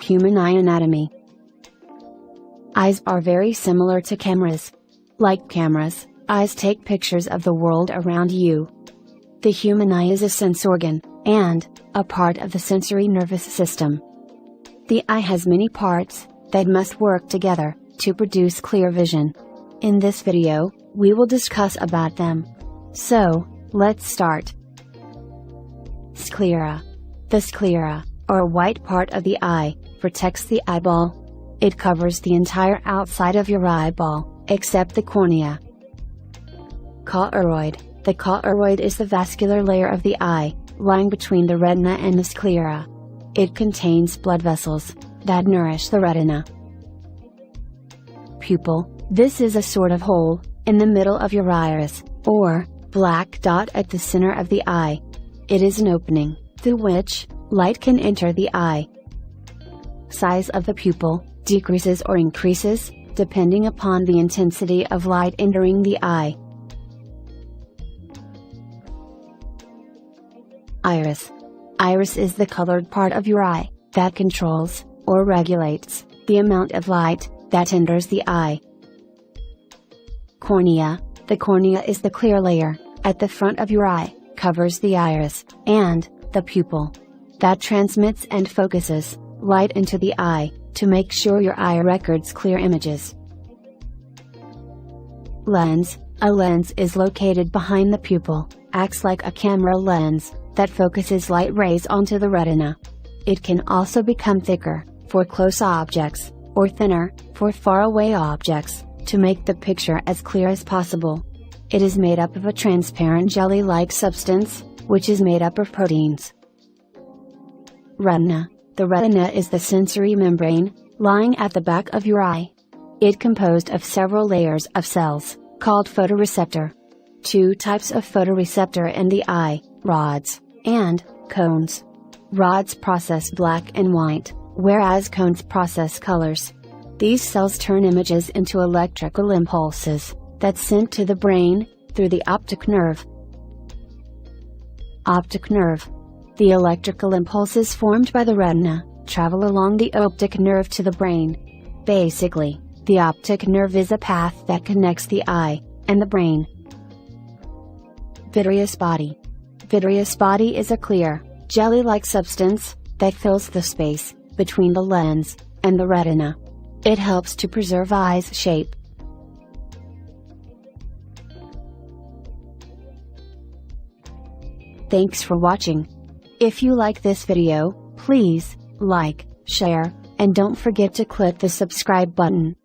Human eye anatomy. Eyes are very similar to cameras. Like cameras, eyes take pictures of the world around you. The human eye is a sense organ, and a part of the sensory nervous system. The eye has many parts that must work together to produce clear vision. In this video, we will discuss about them. So, let's start. Sclera. The sclera, or white part of the eye, protects the eyeball. It covers the entire outside of your eyeball, except the cornea. Choroid. The choroid is the vascular layer of the eye, lying between the retina and the sclera. It contains blood vessels that nourish the retina. Pupil. This is a sort of hole in the middle of your iris, or black dot at the center of the eye. It is an opening through which light can enter the eye. Size of the pupil decreases or increases, depending upon the intensity of light entering the eye. Iris. Iris is the colored part of your eye that controls, or regulates, the amount of light that enters the eye. Cornea. The cornea is the clear layer at the front of your eye, covers the iris and the pupil, that transmits and focuses light into the eye to make sure your eye records clear images. Lens. A lens is located behind the pupil, acts like a camera lens that focuses light rays onto the retina. It can also become thicker for close objects, or thinner for faraway objects, to make the picture as clear as possible. It is made up of a transparent jelly-like substance, which is made up of proteins. Retina. The retina is the sensory membrane, lying at the back of your eye. It composed of several layers of cells, called photoreceptor. Two types of photoreceptor in the eye, rods and cones. Rods process black and white, whereas cones process colors. These cells turn images into electrical impulses that's sent to the brain through the optic nerve. Optic nerve. The electrical impulses formed by the retina travel along the optic nerve to the brain. Basically, the optic nerve is a path that connects the eye and the brain. Vitreous body. Vitreous body is a clear, jelly-like substance that fills the space between the lens and the retina. It helps to preserve eye's shape. Thanks for watching. If you like this video, please like, share, and don't forget to click the subscribe button.